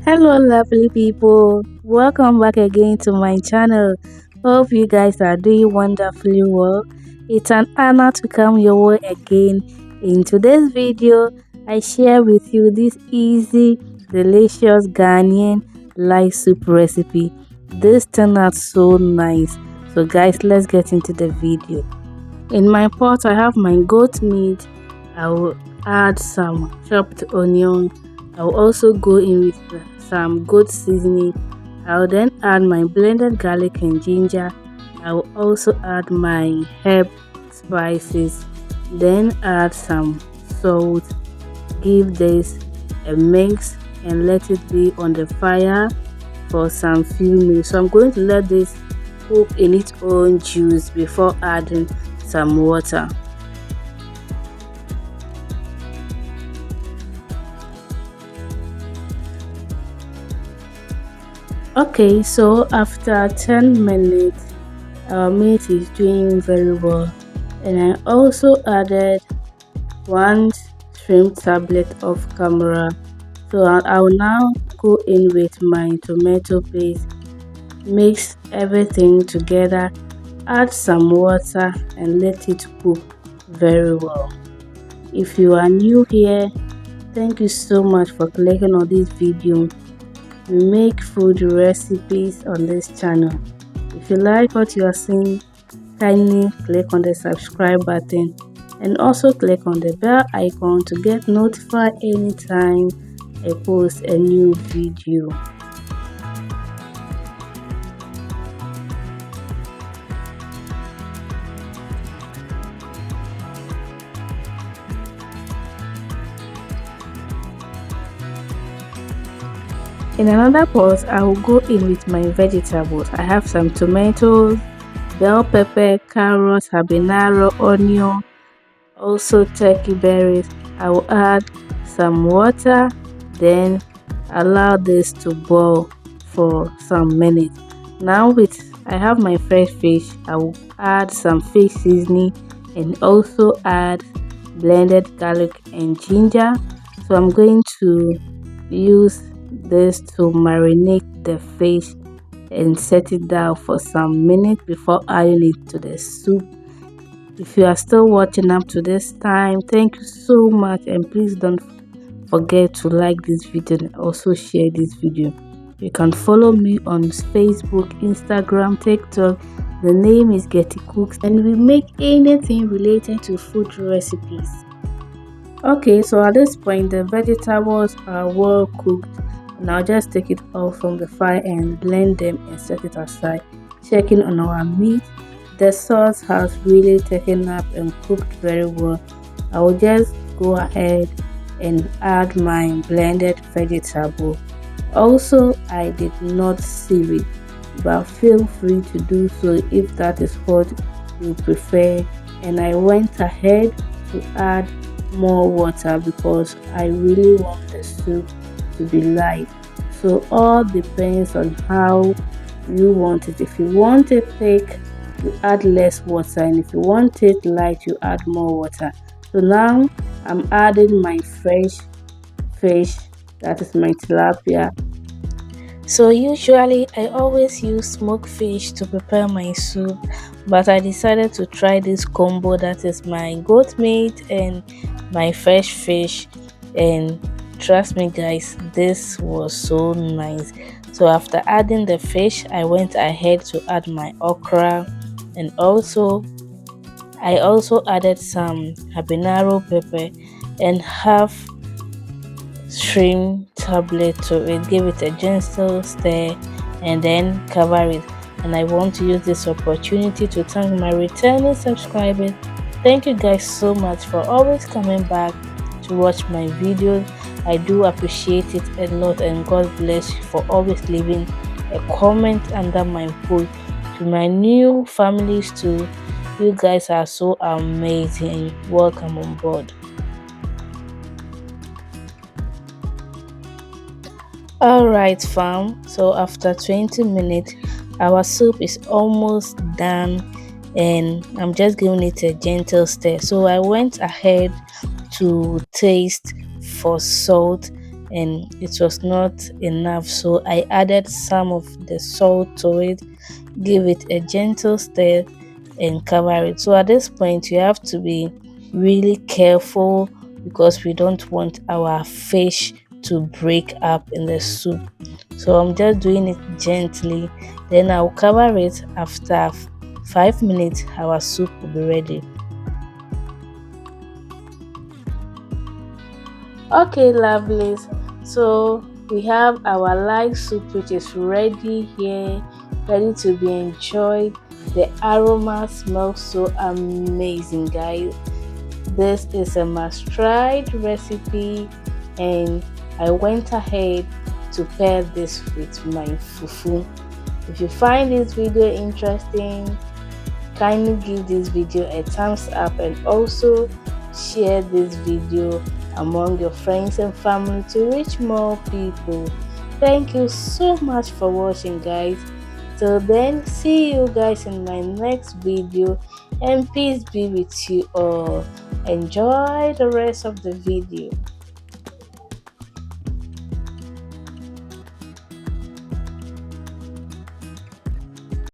Hello lovely people, welcome back again to my channel. Hope you guys are doing wonderfully well. It's an honor to come your way again. In today's video I share with you this easy delicious Ghanaian light soup recipe. This turned out so nice, so guys, let's get into the video. In my pot I have my goat meat. I will add some chopped onion. I will also go in with some goat seasoning. I will then add my blended garlic and ginger. I will also add my herb spices, then add some salt. Give this a mix and let it be on the fire for some few minutes. So I'm going to let this cook in its own juice before adding some water. Okay, so after 10 minutes our meat is doing very well, and I also added one shrimp tablet of camera. So I will now go in with my tomato paste, mix everything together, add some water and let it cook very well. If you are new here, thank you so much for clicking on this video. We make food recipes on this channel. If you like what you are seeing, kindly click on the subscribe button and also click on the bell icon to get notified anytime I post a new video. In another pot, I will go in with my vegetables. I have some tomatoes, bell pepper, carrots, habanero, onion, also turkey berries. I will add some water, then allow this to boil for some minutes. Now I have my fresh fish, I will add some fish seasoning and also add blended garlic and ginger. So I'm going to use this to marinate the fish and set it down for some minutes before adding it to the soup. If you are still watching up to this time, thank you so much, and please don't forget to like this video and also share this video. You can follow me on Facebook, Instagram, TikTok. The name is Getty Cooks, and we make anything related to food recipes. Okay, so at this point the vegetables are well cooked. Now just take it off from the fire and blend them and set it aside. Checking on our meat, the sauce has really taken up and cooked very well. I will just go ahead and add my blended vegetable. Also, I did not sieve it, but feel free to do so if that is what you prefer. And I went ahead to add more water because I really want the soup to be light. So all depends on how you want it. If you want it thick, you add less water, and if you want it light, you add more water. So now I'm adding my fresh fish, that is my tilapia. So usually I always use smoked fish to prepare my soup, but I decided to try this combo, that is my goat meat and my fresh fish, and trust me guys, this was so nice. So after adding the fish, I went ahead to add my okra, and I also added some habanero pepper and half shrimp tablet to it. Give it a gentle stir and then cover it. And I want to use this opportunity to thank my returning subscribers. Thank you guys so much for always coming back to watch my videos. I do appreciate it a lot, and God bless you for always leaving a comment under my post. To my new families too, you guys are so amazing. Welcome on board. Alright fam, so after 20 minutes our soup is almost done, and I'm just giving it a gentle stir. So I went ahead to taste for salt, and it was not enough, so I added some of the salt to it, give it a gentle stir, and cover it. So at this point you have to be really careful because we don't want our fish to break up in the soup. So I'm just doing it gently, then I'll cover it. After 5 minutes our soup will be ready. Okay, lovelies. So we have our light soup which is ready here, ready to be enjoyed. The aroma smells so amazing, guys. This is a must-try recipe, and I went ahead to pair this with my fufu. If you find this video interesting, kindly give this video a thumbs up and also share this video among your friends and family to reach more people. Thank you so much for watching, guys. Till then, see you guys in my next video, and peace be with you all. Enjoy the rest of the video.